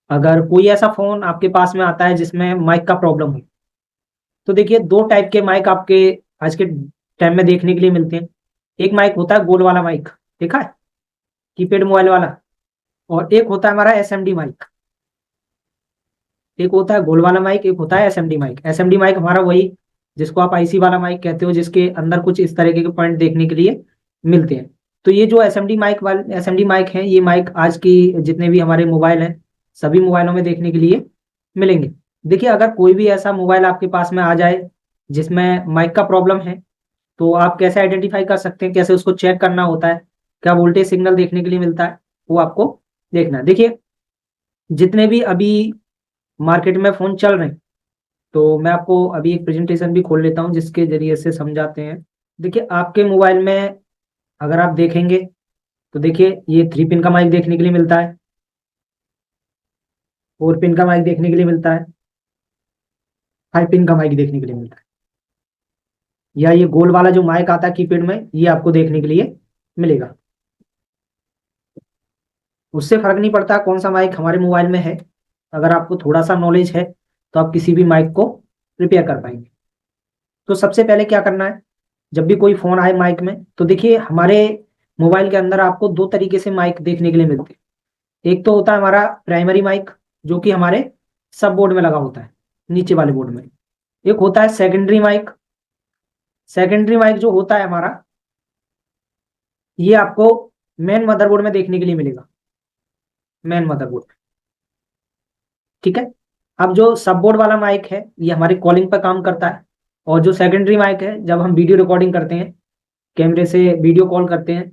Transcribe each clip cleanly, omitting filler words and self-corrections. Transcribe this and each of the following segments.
अगर कोई ऐसा फोन आपके पास में आता है जिसमें माइक का प्रॉब्लम हो, तो देखिए दो टाइप के माइक आपके आज के टाइम में देखने के लिए मिलते हैं। एक माइक होता है गोल वाला माइक, देखा है, कीपैड मोबाइल वाला। और एक होता है हमारा एसएमडी माइक। एक होता है गोल वाला माइक, एक होता है एसएमडी माइक। एसएमडी माइक हमारा वही जिसको आप आईसी वाला माइक कहते हो, जिसके अंदर कुछ इस तरीके के पॉइंट देखने के लिए मिलते हैं। तो ये जो एसएमडी माइक है, ये माइक आज की जितने भी हमारे मोबाइल हैं, सभी मोबाइलों में देखने के लिए मिलेंगे। देखिए अगर कोई भी ऐसा मोबाइल आपके पास में आ जाए जिसमें माइक का प्रॉब्लम है, तो आप कैसे आइडेंटिफाई कर सकते हैं, कैसे उसको चेक करना होता है, क्या वोल्टेज सिग्नल देखने के लिए मिलता है, वो आपको देखना है। देखिए जितने भी अभी मार्केट में फ़ोन चल रहे हैं, तो मैं आपको अभी एक प्रेजेंटेशन भी खोल लेता हूँ जिसके जरिए से समझाते हैं। देखिए आपके मोबाइल में अगर आप देखेंगे, तो देखिए ये 3 पिन का माइक देखने के लिए मिलता है, 4 पिन का माइक देखने के लिए मिलता है, 5 पिन का माइक देखने के लिए मिलता है। या ये गोल वाला जो माइक आता है कीपैड में, ये आपको देखने के लिए मिलेगा। उससे फर्क नहीं पड़ता कौन सा माइक हमारे मोबाइल में है। अगर आपको थोड़ा सा नॉलेज है तो आप किसी भी माइक को रिपेयर कर पाएंगे। तो सबसे पहले क्या करना है, जब भी कोई फोन आए माइक में, तो देखिए हमारे मोबाइल के अंदर आपको दो तरीके से माइक देखने के लिए मिलते हैं। एक तो होता है हमारा प्राइमरी माइक, जो कि हमारे सब बोर्ड में लगा होता है, नीचे वाले बोर्ड में। एक होता है सेकेंडरी माइक। सेकेंडरी माइक जो होता है हमारा, ये आपको मेन मदरबोर्ड में देखने के लिए मिलेगा, मेन मदरबोर्ड में। ठीक है। अब जो सब बोर्ड वाला माइक है, ये हमारी कॉलिंग पर काम करता है। और जो सेकेंडरी माइक है, जब हम वीडियो रिकॉर्डिंग करते हैं, कैमरे से वीडियो कॉल करते हैं,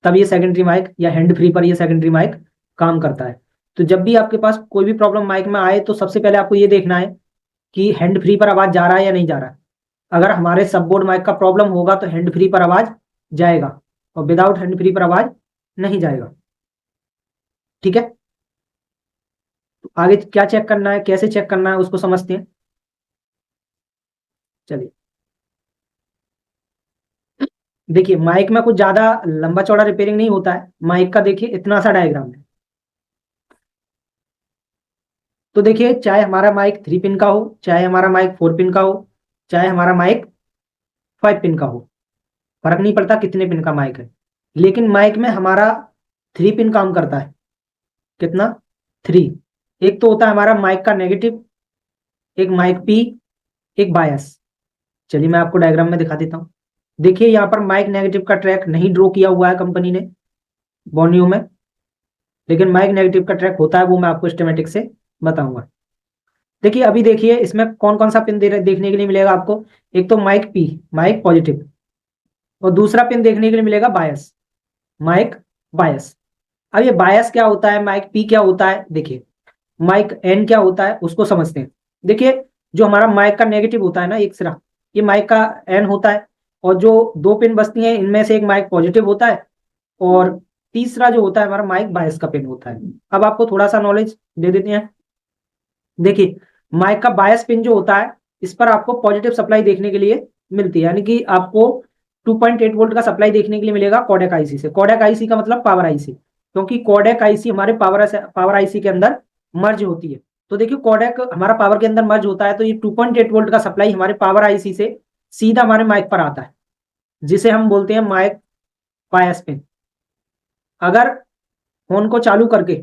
तब ये सेकेंडरी माइक या हैंड फ्री पर ये सेकेंडरी माइक काम करता है। तो जब भी आपके पास कोई भी प्रॉब्लम माइक में आए, तो सबसे पहले आपको ये देखना है कि हैंड फ्री पर आवाज जा रहा है या नहीं जा रहा है। अगर हमारे सबबोर्ड माइक का प्रॉब्लम होगा तो हैंड फ्री पर आवाज जाएगा, और विदाउट हैंड फ्री पर आवाज नहीं जाएगा। ठीक है। तो आगे क्या चेक करना है, कैसे चेक करना है, उसको समझते हैं। चलिए देखिए, माइक में कुछ ज्यादा लंबा चौड़ा रिपेयरिंग नहीं होता है। माइक का देखिए इतना सा डायग्राम है। तो देखिए चाहे हमारा माइक 3 पिन का हो, चाहे हमारा माइक 4 पिन का हो, चाहे हमारा माइक 5 पिन का हो, फर्क नहीं पड़ता कितने पिन का माइक है। लेकिन माइक में हमारा 3 पिन काम करता है। कितना? 3। एक तो होता है हमारा माइक का नेगेटिव, एक माइक पी, एक बायस। चलिए मैं आपको डायग्राम में दिखा देता हूँ। देखिए यहाँ पर माइक नेगेटिव का ट्रैक नहीं ड्रॉ किया हुआ है कंपनी ने बोर्नियो में, लेकिन माइक नेगेटिव का ट्रैक होता है, वो मैं आपको स्कीमेटिक से बताऊंगा। देखिए अभी देखिए इसमें कौन कौन सा पिन देखने के लिए मिलेगा आपको। एक तो माइक पी, माइक पॉजिटिव। और दूसरा पिन देखने के लिए मिलेगा बायस, माइक बायस। अब ये बायस क्या होता है, माइक पी क्या होता है, देखिए माइक एन क्या होता है उसको समझते हैं। देखिए जो हमारा माइक का नेगेटिव होता है ना, एक सिरा, ये माइक का एन होता है। और जो दो पिन बचती हैं, इनमें से एक माइक पॉजिटिव होता है, और तीसरा जो होता है हमारा माइक बायस का पिन होता है। अब आपको थोड़ा सा नॉलेज दे देते हैं। देखिए माइक का बायस पिन जो होता है, इस पर आपको पॉजिटिव सप्लाई देखने के लिए मिलती है, यानी कि आपको 2.8 वोल्ट का सप्लाई देखने के लिए मिलेगा कोडेक आईसी से। कोडेक आईसी का मतलब पावर आईसी, क्योंकि कोडेक आईसी हमारे पावर आईसी के अंदर मर्ज होती है। तो देखिए कोडेक हमारा पावर के अंदर मर्ज होता है, तो ये 2.8 वोल्ट का सप्लाई हमारे पावर आईसी से सीधा हमारे माइक पर आता है, जिसे हम बोलते हैं माइक बायस पिन। अगर फोन को चालू करके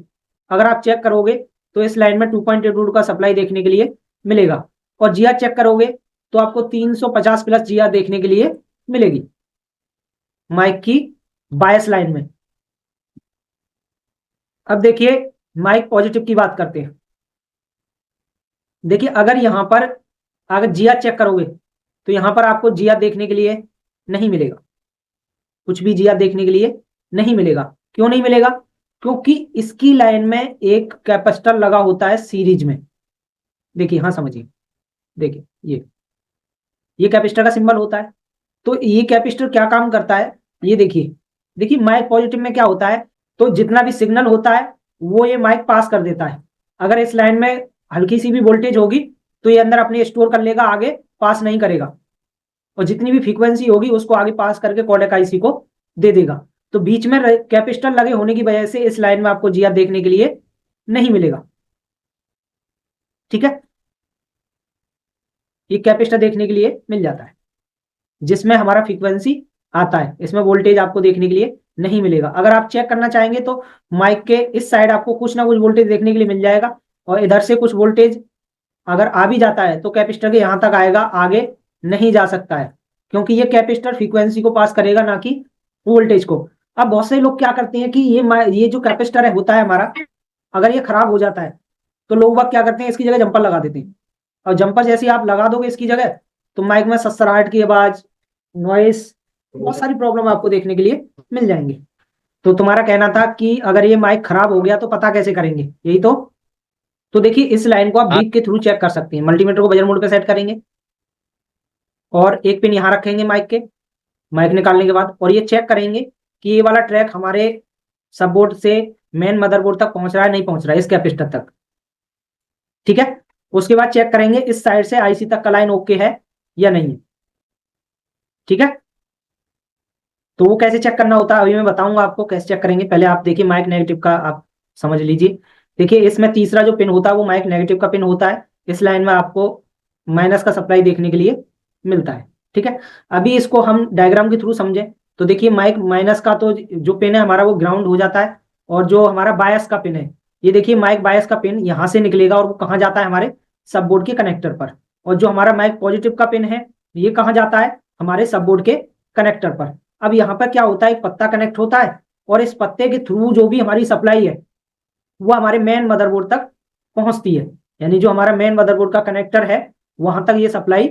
अगर आप चेक करोगे, तो इस लाइन में 2.8 वोल्ट का सप्लाई देखने के लिए मिलेगा। और जिया चेक करोगे तो आपको 350 प्लस जिया देखने के लिए मिलेगी माइक की बायस लाइन में। अब देखिए माइक पॉजिटिव की बात करते हैं। देखिए अगर यहां पर अगर जिया चेक करोगे, तो यहां पर आपको जिया देखने के लिए नहीं मिलेगा, कुछ भी जिया देखने के लिए नहीं मिलेगा। क्यों नहीं मिलेगा? क्योंकि इसकी लाइन में एक कैपेसिटर लगा होता है सीरीज में। देखिए हाँ समझिए, देखिए ये कैपेसिटर का सिंबल होता है। तो ये कैपेसिटर क्या काम करता है, ये देखिए। देखिए माइक पॉजिटिव में क्या होता है, तो जितना भी सिग्नल होता है वो ये माइक पास कर देता है। अगर इस लाइन में हल्की सी भी वोल्टेज होगी, तो ये अंदर अपने स्टोर कर लेगा, आगे पास नहीं करेगा। और जितनी भी फ्रीक्वेंसी होगी उसको आगे पास करके कोडेक आईसी को दे देगा। तो बीच में कैपेसिटर लगे होने की वजह से इस लाइन में आपको जिया देखने के लिए नहीं मिलेगा। ठीक है, ये कैपेसिटर देखने के लिए मिल जाता है जिसमें हमारा फ्रीक्वेंसी आता है, इसमें वोल्टेज आपको देखने के लिए नहीं मिलेगा। अगर आप चेक करना चाहेंगे तो माइक के इस साइड आपको कुछ ना कुछ वोल्टेज देखने के लिए मिल जाएगा, और इधर से कुछ वोल्टेज अगर आ भी जाता है तो कैपेसिटर के यहां तक आएगा, आगे नहीं जा सकता है, क्योंकि ये कैपेसिटर फ्रीक्वेंसी को पास करेगा, ना कि वोल्टेज को। अब बहुत से लोग क्या करते हैं कि ये जो कैपेसिटर है होता है हमारा, अगर ये खराब हो जाता है तो लोग बाग क्या करते हैं, इसकी जगह जंपर लगा देते हैं। और जंपर जैसे ही आप लगा दोगे इसकी जगह, तो माइक में ससराहट की आवाज, नॉइस, बहुत सारी प्रॉब्लम आपको देखने के लिए मिल जाएंगी। तो तुम्हारा कहना था कि अगर ये माइक खराब हो गया तो पता कैसे करेंगे, यही तो देखिए इस लाइन को आप हाँ बीप के थ्रू चेक कर सकते हैं। मल्टीमीटर को बजर मोड पे सेट करेंगे और एक पिन यहां रखेंगे माइक के, माइक निकालने के बाद, और ये चेक करेंगे कि ये वाला ट्रैक हमारे सबबोर्ड से मेन मदरबोर्ड तक पहुंच रहा है नहीं पहुंच रहा है, इस कैपेसिटर तक। ठीक है, उसके बाद चेक करेंगे इस साइड से आईसी तक का लाइन ओके है या नहीं है। ठीक है, तो वो कैसे चेक करना होता है अभी मैं बताऊंगा आपको कैसे चेक करेंगे। पहले आप देखिए माइक नेगेटिव का आप समझ लीजिए। देखिए इसमें तीसरा जो पिन होता है वो माइक नेगेटिव का पिन होता है। इस लाइन में आपको माइनस का सप्लाई देखने के लिए मिलता है। ठीक है, अभी इसको हम डायग्राम के थ्रू समझें तो देखिए माइक माइनस का तो जो पिन है हमारा वो ग्राउंड हो जाता है, और जो हमारा बायस का पिन है, ये देखिए माइक बायस का पिन यहाँ से निकलेगा और वो कहाँ जाता है, हमारे सबबोर्ड के कनेक्टर पर। और जो हमारा माइक पॉजिटिव का पिन है ये कहाँ जाता है, हमारे सबबोर्ड के कनेक्टर पर। अब यहाँ पर क्या होता है, एक पत्ता कनेक्ट होता है, और इस पत्ते के थ्रू जो भी हमारी सप्लाई है वो हमारे मेन मदरबोर्ड तक पहुंचती है। यानी जो हमारा मेन मदरबोर्ड का कनेक्टर है वहां तक ये सप्लाई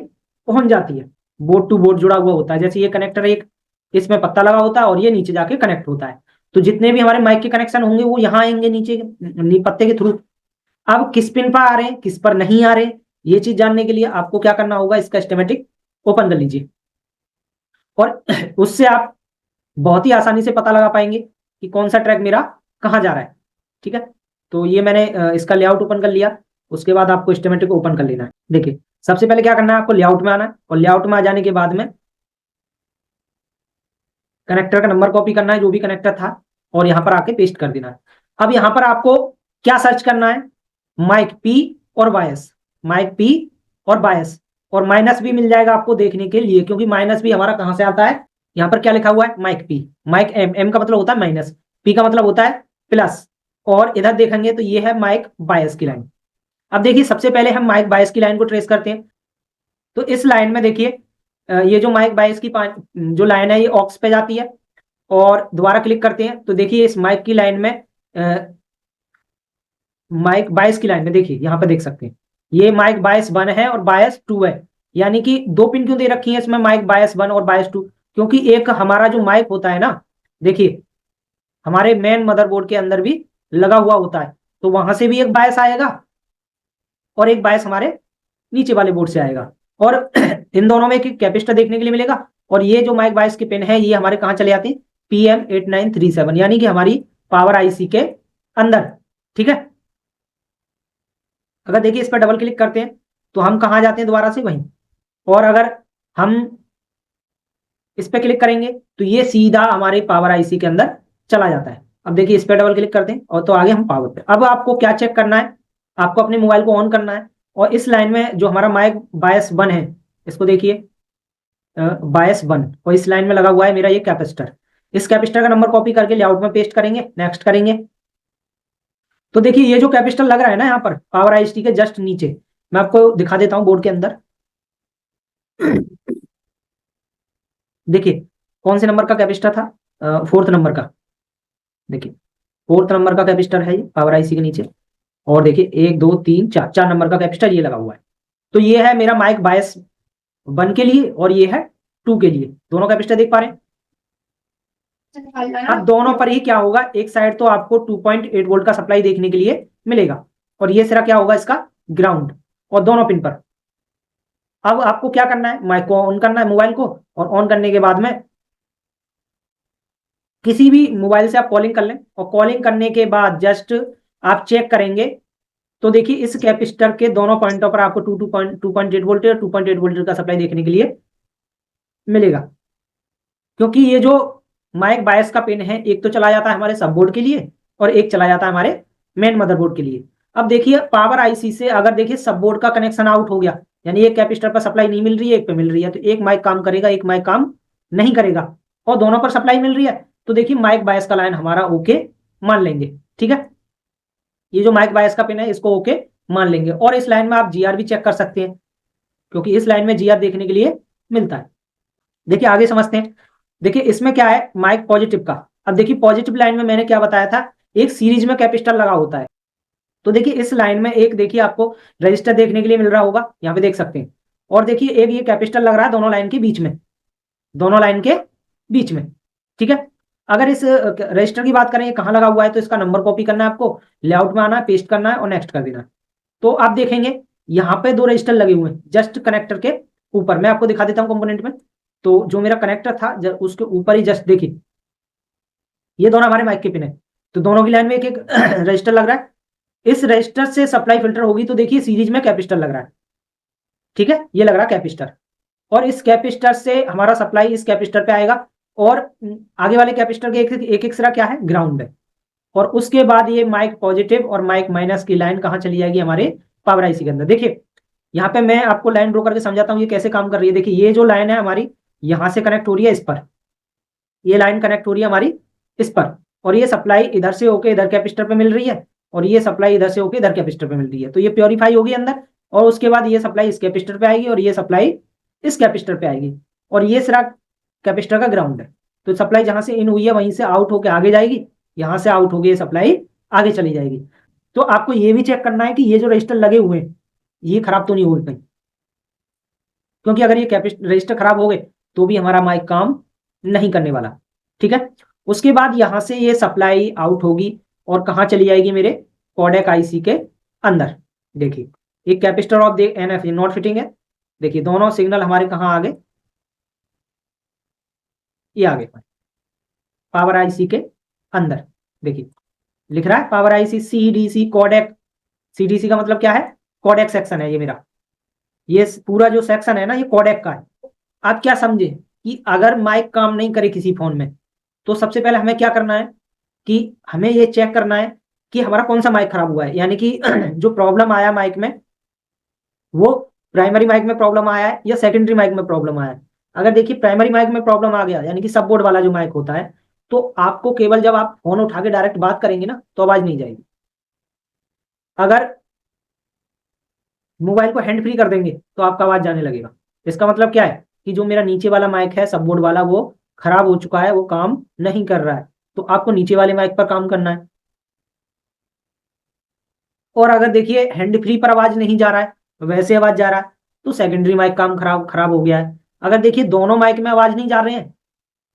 पहुंच जाती है। बोर्ड टू बोर्ड जुड़ा हुआ होता है, जैसे ये कनेक्टर एक इसमें पत्ता लगा होता है और ये नीचे जाके कनेक्ट होता है। तो जितने भी हमारे माइक के कनेक्शन होंगे वो यहाँ आएंगे नीचे पत्ते के थ्रू। अब किस पिन पर आ रहे हैं किस पर नहीं आ रहे, ये चीज जानने के लिए आपको क्या करना होगा, इसका स्कीमेटिक ओपन कर लीजिए, और उससे आप बहुत ही आसानी से पता लगा पाएंगे कि कौन सा ट्रैक मेरा कहाँ जा रहा है। ठीक है, तो ये मैंने इसका लेआउट ओपन कर लिया। उसके बाद आपको स्कीमेटिक को ओपन कर लेना है। देखिए सबसे पहले क्या करना है, आपको लेआउट में आना है, और लेआउट में आ जाने के बाद में कनेक्टर का नंबर कॉपी करना है जो भी कनेक्टर था, और यहाँ पर आके पेस्ट कर देना है। अब यहाँ पर आपको क्या सर्च करना है, माइक पी और बायस, माइक पी और बायस, और माइनस भी मिल जाएगा आपको देखने के लिए, क्योंकि माइनस भी हमारा कहाँ से आता है, यहाँ पर क्या लिखा हुआ है mic P, mic M, M का मतलब होता है माइनस, पी का मतलब होता है प्लस, और इधर देखेंगे तो ये है माइक बायस की लाइन। अब देखिए सबसे पहले हम माइक बायस की लाइन को ट्रेस करते हैं। तो इस लाइन में देखिए ये जो माइक बायस की जो लाइन है ये ऑक्स पे जाती है, और दोबारा क्लिक करते हैं तो देखिए इस माइक की लाइन में माइक बायस की लाइन में देखिए यहाँ पे देख सकते हैं ये माइक बायस 1 है और बायस 2 है। यानी कि दो पिन क्यों दे रखी है इसमें, माइक बायस 1 और बायस 2, क्योंकि एक हमारा जो माइक होता है ना, देखिए हमारे मेन मदरबोर्ड के अंदर भी लगा हुआ होता है, तो वहां से भी एक बायस आएगा और एक बायस हमारे नीचे वाले बोर्ड से आएगा, और इन दोनों में एक कैपेसिटर देखने के लिए मिलेगा। और ये जो माइक बायस के पिन है ये हमारे कहाँ चले जाते हैं, PM8937, यानी कि हमारी पावर आईसी के अंदर। ठीक है, अगर देखिए इस पर डबल क्लिक करते हैं तो हम कहाँ जाते हैं दोबारा से वहीं, और अगर हम इस पर क्लिक करेंगे तो ये सीधा हमारे पावर आईसी के अंदर चला जाता है। अब देखिए इस पर डबल क्लिक करते हैं और तो आगे हम पावर पे। अब आपको क्या चेक करना है, आपको अपने मोबाइल को ऑन करना है, और इस लाइन में जो हमारा माइक बायस 1 है इसको देखिए बायस 1, और इस लाइन में लगा हुआ है मेरा ये कैपेसिटर। इस कैपेसिटर का नंबर कॉपी करके लेआउट में पेस्ट करेंगे, नेक्स्ट करेंगे। तो देखिए ये जो कैपेसिटर लग रहा है ना यहाँ पर पावर आईसी के जस्ट नीचे, मैं आपको दिखा देता हूँ बोर्ड के अंदर। देखिए कौन से नंबर का कैपेसिटर था, 4th नंबर का। देखिए 4th नंबर का कैपेसिटर है ये पावर आईसी के नीचे, और देखिए 1 2 3 4 4 नंबर का कैपेसिटर ये लगा हुआ है। तो ये है मेरा माइक बायस 1 के लिए और ये है 2 के लिए, दोनों कैपेसिटर देख पा रहे हैं। अब दोनों पर ही क्या होगा, एक साइड तो आपको 2.8 वोल्ट का सप्लाई देखने के लिए मिलेगा, और ये सिरा क्या होगा इसका ग्राउंड, और दोनों पिन पर। अब आपको क्या करना है, माइक को ऑन करना है मोबाइल को, और ऑन करने के बाद में किसी भी मोबाइल से आप कॉलिंग कर लें, और कॉलिंग करने के बाद जस्ट आप चेक करेंगे तो देखिए इस कैपेसिटर के दोनों पॉइंटों पर आपको 2.8 वोल्ट और 2.8 वोल्ट का सप्लाई देखने के लिए मिलेगा। क्योंकि ये जो माइक बायस का पिन है एक तो चला जाता है हमारे सबबोर्ड के लिए और एक चला जाता है हमारे मेन मदरबोर्ड के लिए। अब देखिए पावर आईसी से अगर देखिए सब बोर्ड का कनेक्शन आउट हो गया, यानी एक कैपेसिटर पर सप्लाई नहीं मिल रही है, एक पे मिल रही है, तो एक माइक काम करेगा, एक माइक काम नहीं करेगा, और दोनों पर सप्लाई मिल रही है, तो देखिए माइक बायस का लाइन हमारा ओके मान लेंगे। ठीक है, ये जो माइक बायस का पिन है इसको ओके मान लेंगे। और इस लाइन में आप जीआर भी चेक कर सकते हैं, क्योंकि इस लाइन में जीआर देखने के लिए मिलता है। देखिए आगे समझते हैं। देखिए इसमें क्या है माइक पॉजिटिव का। अब देखिए पॉजिटिव लाइन में मैंने क्या बताया था, एक सीरीज में कैपेसिटर लगा होता है। तो देखिए इस लाइन में एक देखिए आपको रजिस्टर देखने के लिए मिल रहा होगा, यहाँ पे देख सकते हैं। और देखिए एक ये कैपेसिटर लग रहा है दोनों लाइन के बीच में, दोनों लाइन के बीच में। ठीक है, अगर इस रजिस्टर की बात करें ये कहाँ लगा हुआ है, तो इसका नंबर कॉपी करना है आपको, लेआउट में आना है, पेस्ट करना है और नेक्स्ट कर देना है। तो आप देखेंगे यहाँ पे दो रजिस्टर लगे हुए हैं जस्ट कनेक्टर के ऊपर। मैं आपको दिखा देता हूँ कंपोनेंट में। तो जो मेरा कनेक्टर था उसके ऊपर ही जस्ट देखिए ये दोनों हमारे माइक के पिन है, तो दोनों की लाइन में एक एक रजिस्टर लग रहा है। इस रजिस्टर से सप्लाई फिल्टर होगी, तो देखिए सीरीज में कैपेसिटर लग रहा है। ठीक है, ये लग रहा है कैपेसिटर, और इस कैपेसिटर से हमारा सप्लाई इस कैपेसिटर पे आएगा, और आगे वाले कैपेसिटर के एक एक सिरा क्या है, ग्राउंड है। और उसके बाद ये माइक पॉजिटिव और माइक माइनस की लाइन कहाँ चली जाएगी, हमारे पावर आईसी के अंदर। देखिए यहाँ पे मैं आपको लाइन ड्रॉ करके समझाता हूँ ये कैसे काम कर रही है। देखिए ये जो लाइन है हमारी यहाँ से कनेक्ट हो रही है इस पर, ये लाइन कनेक्ट हो रही है हमारी इस पर, और ये सप्लाई इधर से होके इधर कैपेसिटर पे मिल रही है, और ये सप्लाई इधर से होके इधर कैपेसिटर पे मिल रही है। तो ये प्योरीफाई होगी अंदर, और उसके बाद ये सप्लाई इस कैपेसिटर पे आएगी, और ये सप्लाई इस कैपेसिटर पे आएगी, और ये सिरा कैपेसिटर का ग्राउंड है। तो सप्लाई जहां से इन हुई है वहीं से आउट होके आगे जाएगी, यहाँ से आउट होगी ये सप्लाई आगे चली जाएगी। तो आपको ये भी चेक करना है कि ये जो रजिस्टर लगे हुए हैं ये खराब तो नहीं हो गए, क्योंकि अगर ये कैपेसिटर रजिस्टर खराब हो गए तो भी हमारा माइक काम नहीं करने वाला। ठीक है, उसके बाद यहां से ये सप्लाई आउट होगी और कहाँ चली जाएगी, मेरे कोडेक आईसी के अंदर। देखिए एक capacitor of they NF not fitting है। देखिए दोनों सिग्नल हमारे कहाँ आ गए, ये आ गए पावर आईसी के अंदर। देखिए लिख रहा है power IC CDC codec. CDC का मतलब क्या है, कोडेक सेक्शन है ये मेरा। ये पूरा जो सेक्शन है ना ये कोडेक का है। आप क्या समझे कि अगर माइक काम नहीं करे किसी फोन में, तो सबसे पहले हमें क्या करना है कि हमें ये चेक करना है कि हमारा कौन सा माइक खराब हुआ है, यानी कि जो प्रॉब्लम आया माइक में वो प्राइमरी माइक में प्रॉब्लम आया है या सेकेंडरी माइक में प्रॉब्लम आया है। अगर देखिए प्राइमरी माइक में प्रॉब्लम आ गया, यानी कि सब बोर्ड वाला जो माइक होता है, तो आपको केवल जब आप फोन उठा के डायरेक्ट बात करेंगे ना तो आवाज नहीं जाएगी। अगर मोबाइल को हैंड फ्री कर देंगे तो आपका आवाज जाने लगेगा। इसका मतलब क्या है कि जो मेरा नीचे वाला माइक है सब बोर्ड वाला वो खराब हो चुका है, वो काम नहीं कर रहा है, तो आपको नीचे वाले माइक पर काम करना है। और अगर देखिए हैंड फ्री पर आवाज नहीं जा रहा है, वैसे आवाज जा रहा है, तो सेकेंडरी माइक काम खराब खराब हो गया है। अगर देखिए दोनों माइक में आवाज नहीं जा रहे हैं,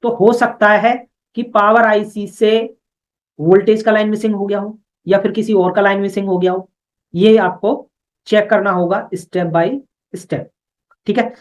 तो हो सकता है कि पावर आईसी से वोल्टेज का लाइन मिसिंग हो गया हो, या फिर किसी और का लाइन मिसिंग हो गया हो। ये आपको चेक करना होगा स्टेप बाय स्टेप। ठीक है,